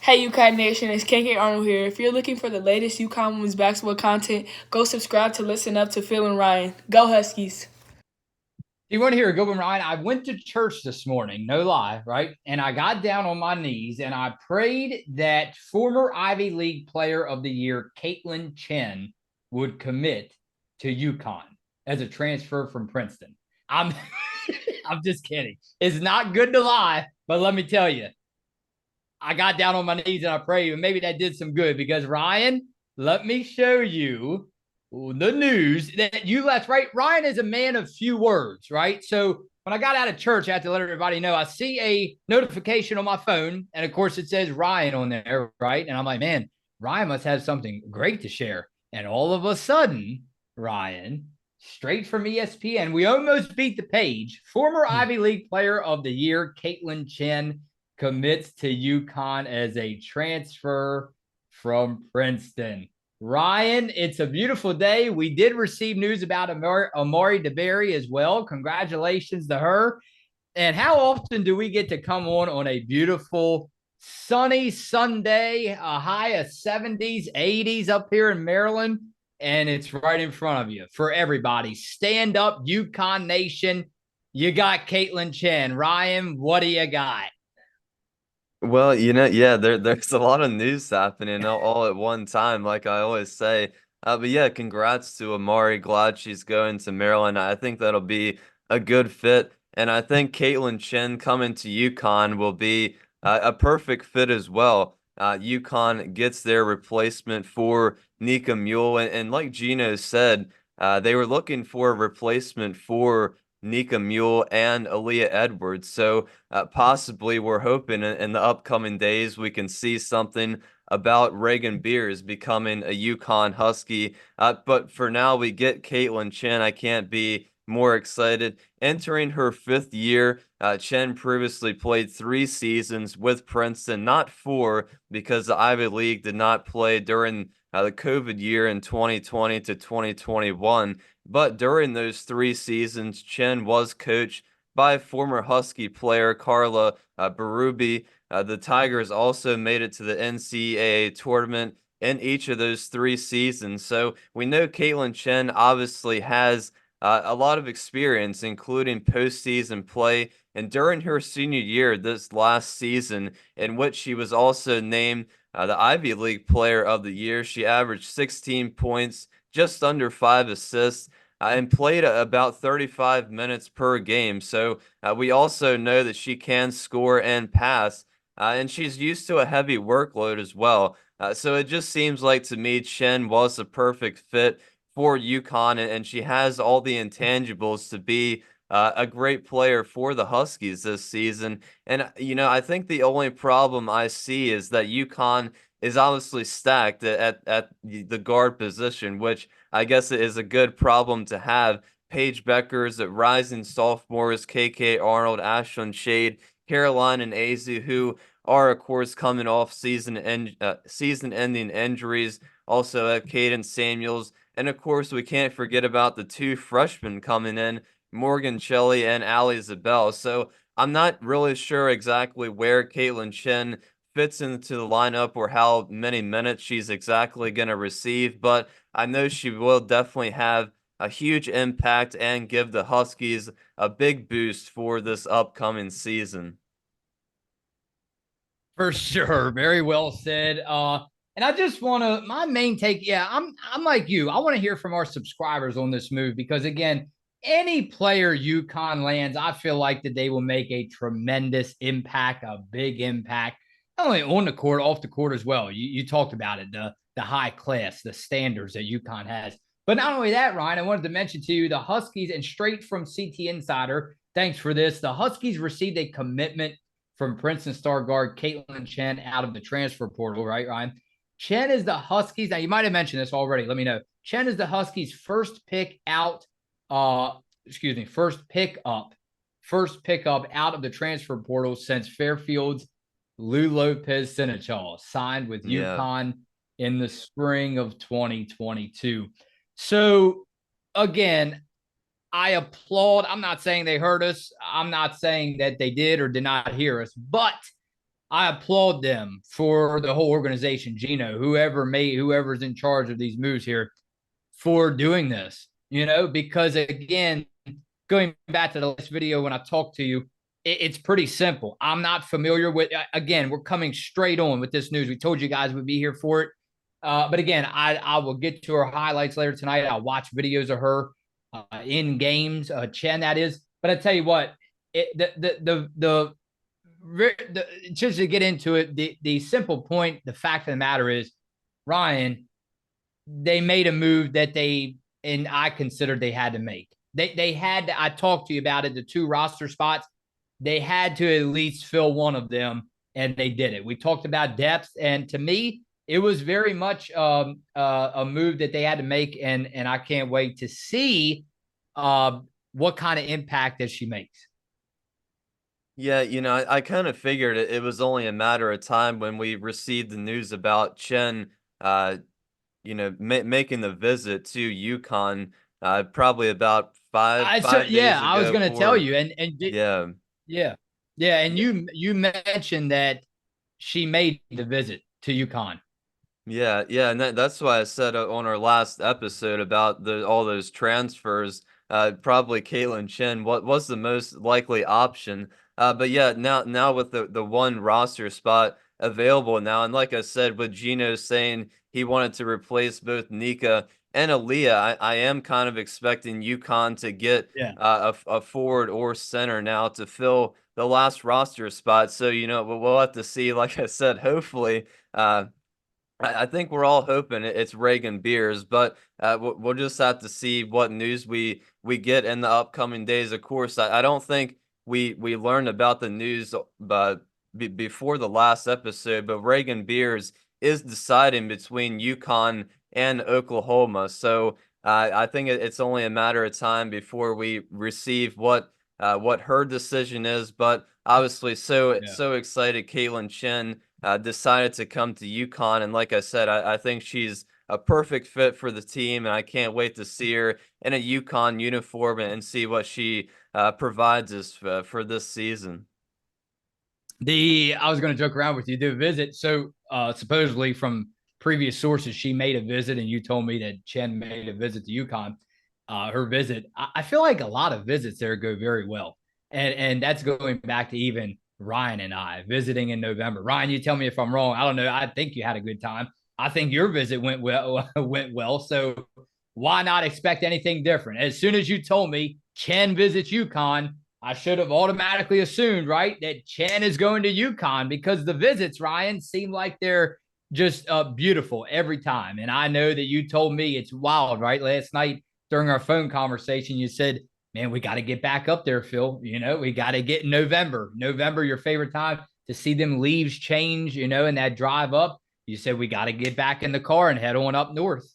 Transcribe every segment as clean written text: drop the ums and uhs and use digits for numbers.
Hey UConn Nation, it's KK Arnold here. If you're looking for the latest UConn women's basketball content, go subscribe to listen up to Phil and Ryan. Go Huskies! You want to hear a good one, Ryan? I went to church this morning, no lie, right? And I got down on my knees and I prayed that former Ivy League Player of the Year, Kaitlyn Chen, would commit to UConn as a transfer from Princeton. I'm I'm just kidding. It's not good to lie, but let me tell you, I got down on my knees and I prayed, and maybe that did some good because Ryan, let me show you the news that you left. Right, Ryan is a man of few words, right? So when I got out of church, I had to let everybody know. I see a notification on my phone, and of course it says Ryan on there, right? And I'm like, man, Ryan must have something great to share. And all of a sudden, Ryan, straight from ESPN, we almost beat the page. Former Ivy League Player of the Year, Kaitlyn Chen, commits to UConn as a transfer from Princeton. Ryan, it's a beautiful day. We did receive news about Amari DeBerry as well. Congratulations to her. And how often do we get to come on a beautiful sunny Sunday, a high of 70s, 80s up here in Maryland? And it's right in front of you for everybody. Stand up, UConn Nation. You got Kaitlyn Chen. Ryan, what do you got? Well, yeah, there's a lot of news happening all at one time, like I always say. But yeah, congrats to Amari. Glad she's going to Maryland. I think that'll be a good fit, and I think Caitlin Chen coming to UConn will be a perfect fit as well. UConn gets their replacement for Nika Mule, and like Gino said, they were looking for a replacement for Nika Mule and Aaliyah Edwards. So possibly we're hoping in the upcoming days we can see something about Reagan Beers becoming a UConn Husky. But for now, we get Caitlin Chen. I can't be more excited. Entering her fifth year, Chen previously played 3 seasons with Princeton, not four, because the Ivy League did not play during the COVID year in 2020 to 2021. But during those 3 seasons, Chen was coached by former Husky player Carla Berube. The Tigers also made it to the NCAA tournament in each of those 3 seasons. So we know Caitlin Chen obviously has a lot of experience, including postseason play. And during her senior year, this last season, in which she was also named the Ivy League Player of the Year, she averaged 16 points, just under 5 assists, and played about 35 minutes per game. So we also know that she can score and pass, and she's used to a heavy workload as well. So it just seems like to me Chen was a perfect fit for UConn, and she has all the intangibles to be a great player for the Huskies this season. And I think the only problem I see is that UConn is obviously stacked at the guard position, which I guess it is a good problem to have. Paige Beckers, rising sophomores, KK Arnold, Ashlyn Shade, Caroline, and Azu, who are, of course, coming off season-ending injuries. Also, Caden Samuels. And, of course, we can't forget about the two freshmen coming in, Morgan Shelley and Ali Zabel. So I'm not really sure exactly where Caitlin Chen fits into the lineup or how many minutes she's exactly going to receive, but I know she will definitely have a huge impact and give the Huskies a big boost for this upcoming season. For sure. Very well said. And I just want to my main take, yeah, I'm like you. I want to hear from our subscribers on this move because again, any player UConn lands, I feel like that they will make a tremendous impact, a big impact, not only on the court, off the court as well. You talked about it, the high class, the standards that UConn has. But not only that, Ryan, I wanted to mention to you the Huskies, and straight from CT Insider, thanks for this. The Huskies received a commitment from Princeton star guard Caitlin Chen out of the transfer portal, right, Ryan? Chen is the Huskies. Now, you might have mentioned this already. Let me know. Chen is the Huskies' first pick out, first pickup out of the transfer portal since Fairfield's Lou Lopez Senechal signed with Yeah. UConn in the spring of 2022. So, again, I applaud. I'm not saying they hurt us. I'm not saying that they did or did not hear us, but I applaud them for the whole organization, Gino, whoever's in charge of these moves here for doing this, because again, going back to the last video when I talked to you, it's pretty simple. I'm not familiar with, again, we're coming straight on with this news. We told you guys we'd be here for it. But again, I will get to her highlights later tonight. I'll watch videos of her in games, Chen, that is. But I tell you what, just to get into it, the simple point, the fact of the matter is, Ryan, they made a move that I considered they had to make. They had to, I talked to you about it, the 2 roster spots. They had to at least fill one of them, and they did it. We talked about depth, and to me, it was very much a move that they had to make, and I can't wait to see what kind of impact that she makes. Yeah, I kind of figured it was only a matter of time when we received the news about Chen, making the visit to UConn, probably about five days I was ago. going to tell For you, Yeah, yeah, yeah, and you mentioned that she made the visit to UConn. yeah, and that's why I said on our last episode about all those transfers. Probably Kaitlyn Chen. What was the most likely option? But yeah, now with the one roster spot available now, and like I said, with Gino saying he wanted to replace both Nika and Aaliyah, I am kind of expecting UConn to get Yeah. a forward or center now to fill the last roster spot. So we'll have to see. Like I said, hopefully. I think we're all hoping it's Reagan Beers, but we'll just have to see what news we get in the upcoming days. Of course, I don't think we learned about the news before the last episode, but Reagan Beers is deciding between UConn and Oklahoma. So I think it's only a matter of time before we receive what her decision is. But obviously, so excited, Kaitlyn Chen decided to come to UConn. And like I said, I think she's a perfect fit for the team, and I can't wait to see her in a UConn uniform and see what she provides us for this season. I was going to joke around with you. The visit, so supposedly from previous sources, she made a visit, and you told me that Chen made a visit to UConn. Her visit, I feel like a lot of visits there go very well, and that's going back to even Ryan and I visiting in November. Ryan, you tell me if I'm wrong. I don't know. I think you had a good time. I think your visit went well. Went well. So why not expect anything different? As soon as you told me Chen visits UConn, I should have automatically assumed, right, that Chen is going to UConn because the visits, Ryan, seem like they're just beautiful every time. And I know that you told me it's wild, right? Last night during our phone conversation, you said, man, we got to get back up there, Phil. We got to get in November. November, your favorite time to see them leaves change, and that drive up. You said we got to get back in the car and head on up north.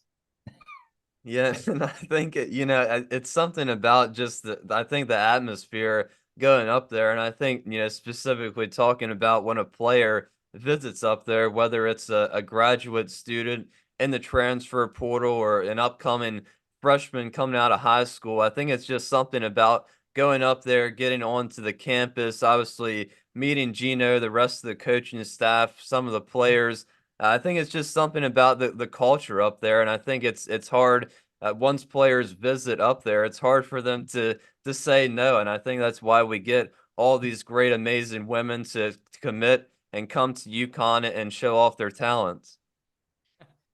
Yeah, and I think it's something about just I think the atmosphere going up there, and I think specifically talking about when a player visits up there, whether it's a graduate student in the transfer portal or an upcoming freshman coming out of high school. I think it's just something about going up there, getting onto the campus, obviously meeting Gino, the rest of the coaching staff, some of the players. I think it's just something about the culture up there, and I think it's hard once players visit up there, it's hard for them to say no, and I think that's why we get all these great, amazing women to commit and come to UConn and show off their talents.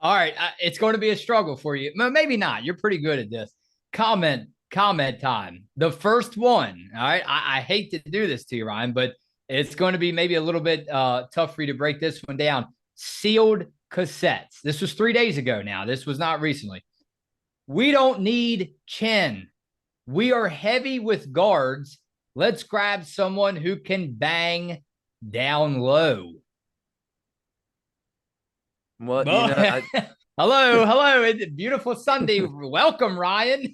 All right, it's going to be a struggle for you. Maybe not. You're pretty good at this. Comment time. The first one. All right. I hate to do this to you, Ryan, but it's going to be maybe a little bit tough for you to break this one down. Sealed cassettes. This was 3 days ago now. This was not recently. We don't need Chen. We are heavy with guards. Let's grab someone who can bang down low. Well, hello. It's a beautiful Sunday. Welcome, Ryan.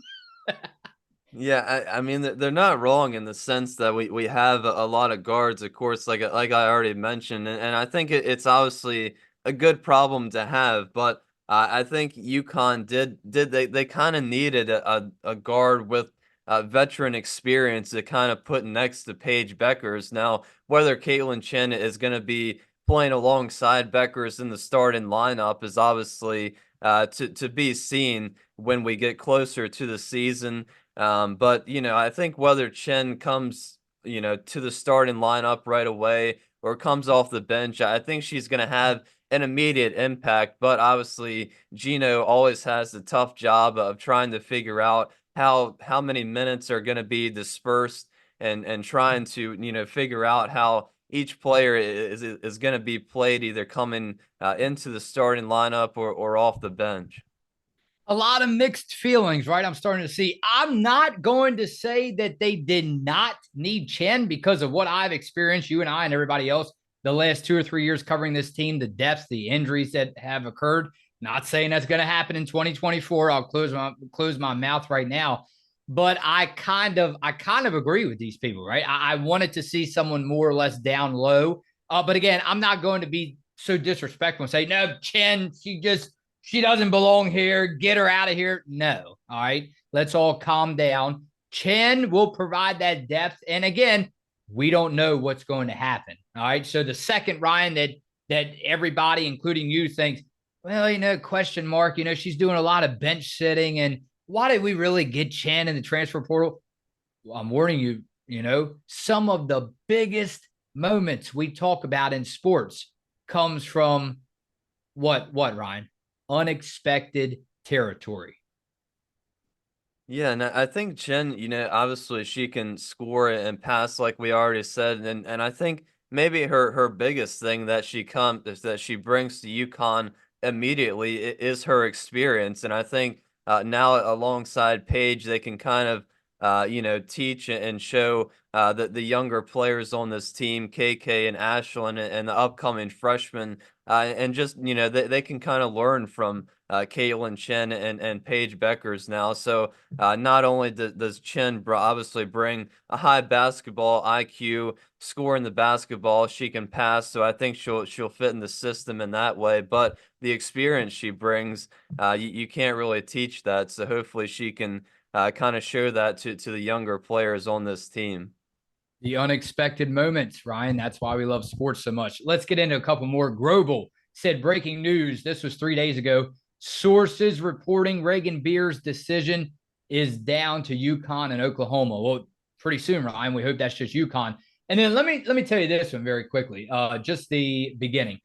Yeah, I mean they're not wrong in the sense that we have a lot of guards, of course, like I already mentioned, and I think it's obviously a good problem to have. But I think UConn did they kind of needed a guard with veteran experience to kind of put next to Paige Beckers. Now, whether Kaitlyn Chen is going to be playing alongside Beckers in the starting lineup is obviously to be seen when we get closer to the season. But I think whether Chen comes to the starting lineup right away or comes off the bench, I think she's going to have an immediate impact. But obviously, Gino always has the tough job of trying to figure out how many minutes are going to be dispersed and trying to figure out how each player is going to be played, either coming into the starting lineup or off the bench. A lot of mixed feelings, right? I'm starting to see. I'm not going to say that they did not need Chen because of what I've experienced, you and I and everybody else, the last 2 or 3 years covering this team, the depths, the injuries that have occurred. Not saying that's going to happen in 2024. I'll close my mouth right now. But I kind of agree with these people, right? I wanted to see someone more or less down low. But again, I'm not going to be so disrespectful and say, no, Chen, she doesn't belong here. Get her out of here. No. All right. Let's all calm down. Chen will provide that depth. And again, we don't know what's going to happen. All right. So the second, Ryan, that everybody, including you, thinks, well, question mark, she's doing a lot of bench sitting. And why did we really get Chen in the transfer portal? Well, I'm warning you, some of the biggest moments we talk about in sports comes from what, Ryan? Unexpected territory. Yeah, and I think Chen, obviously she can score and pass like we already said, and I think maybe her biggest thing that she brings to UConn immediately is her experience, and I think now alongside Paige they can kind of teach and show the younger players on this team, KK and Ashlyn and the upcoming freshmen, and just they can kind of learn from Kaitlyn Chen and Paige Beckers now. So not only does Chen obviously bring a high basketball IQ, scoring the basketball, she can pass. So I think she'll fit in the system in that way. But the experience she brings, you can't really teach that. So hopefully she can kind of show that to the younger players on this team. The unexpected moments, Ryan. That's why we love sports so much. Let's get into a couple more. Grobel said breaking news. This was 3 days ago. Sources reporting Reagan Beer's decision is down to UConn and Oklahoma. Well, pretty soon, Ryan. We hope that's just UConn. And then let me tell you this one very quickly. Just the beginning.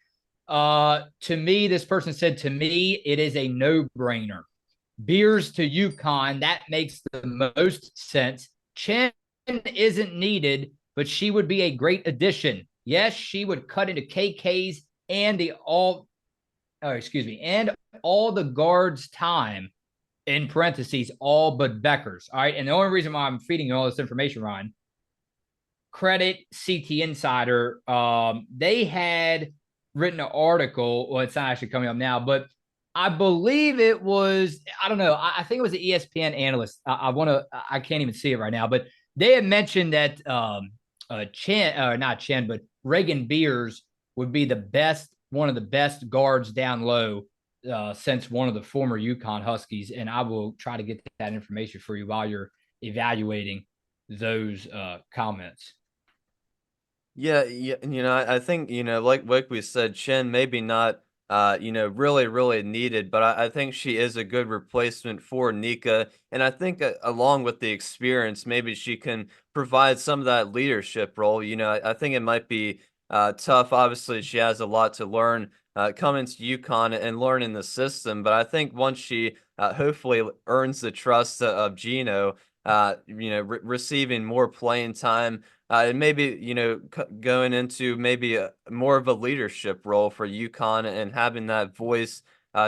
To me, this person said, to me, it is a no-brainer. Beers to UConn, that makes the most sense. Chen isn't needed, but she would be a great addition. Yes, she would cut into KK's and all the guards' time, in parentheses, all but Becker's. All right. And the only reason why I'm feeding you all this information, Ryan, credit CT Insider. They had written an article. Well, it's not actually coming up now, but I believe it was, I don't know. I think it was an ESPN analyst. I can't even see it right now, but they had mentioned that not Chen, but Reagan Beers would be one of the best guards down low since one of the former UConn Huskies. And I will try to get that information for you while you're evaluating those comments. Yeah, I think like we said, Chen maybe not really, really needed. But I think she is a good replacement for Nika. And I think along with the experience, maybe she can provide some of that leadership role. I think it might be tough. Obviously, she has a lot to learn coming to UConn and learning the system. But I think once she hopefully earns the trust of Gino, receiving more playing time, and maybe going into maybe more of a leadership role for UConn and having that voice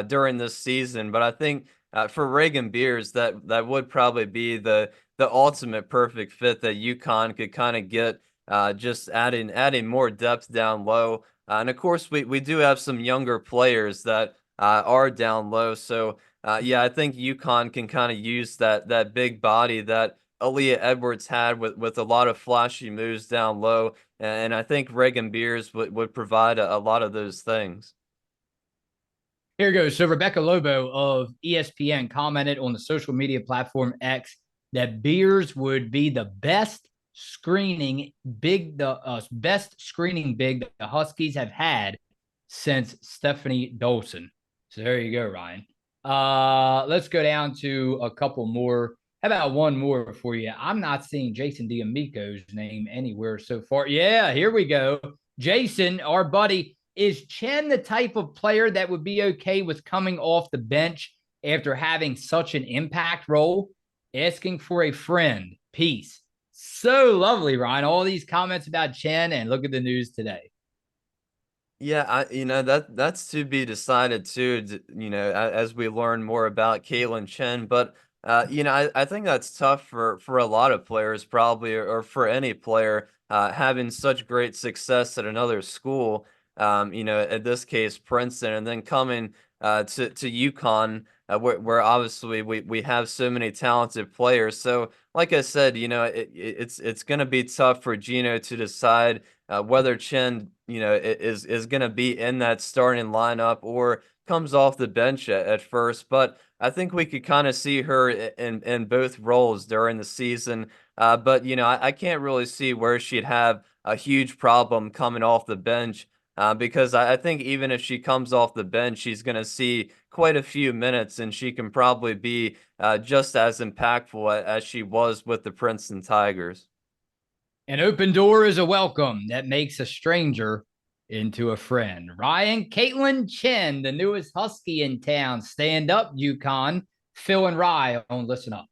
during this season. But I think for Reagan Beers, that would probably be the ultimate perfect fit that UConn could kind of get, just adding more depth down low. And of course, we do have some younger players that are down low. So yeah, I think UConn can kind of use that big body that Aaliyah Edwards had with a lot of flashy moves down low, and I think Reagan Beers would provide a lot of those things. Here goes. So Rebecca Lobo of ESPN commented on the social media platform X. that Beers would be the best screening big the Huskies have had since Stephanie Dolson. So there you go, Ryan. Let's go down to a couple more. How about one more for you? I'm not seeing Jason D'Amico's name anywhere so far. Yeah, here we go. Jason, our buddy, is Chen the type of player that would be okay with coming off the bench after having such an impact role? Asking for a friend. Peace. So lovely, Ryan. All these comments about Chen, and look at the news today. Yeah, that's to be decided too, as we learn more about Kaitlyn Chen. But I think that's tough for a lot of players, probably, or for any player having such great success at another school. In this case, Princeton, and then coming to UConn, where obviously we have so many talented players. So, like I said, it's going to be tough for Gino to decide whether Chen, is going to be in that starting lineup or comes off the bench at first. But I think we could kind of see her in both roles during the season. But I can't really see where she'd have a huge problem coming off the bench. Because I think even if she comes off the bench, she's going to see quite a few minutes, and she can probably be just as impactful as she was with the Princeton Tigers. An open door is a welcome that makes a stranger into a friend. Ryan, Kaitlyn Chen, the newest Husky in town. Stand up, UConn. Phil and Rye on Listen Up.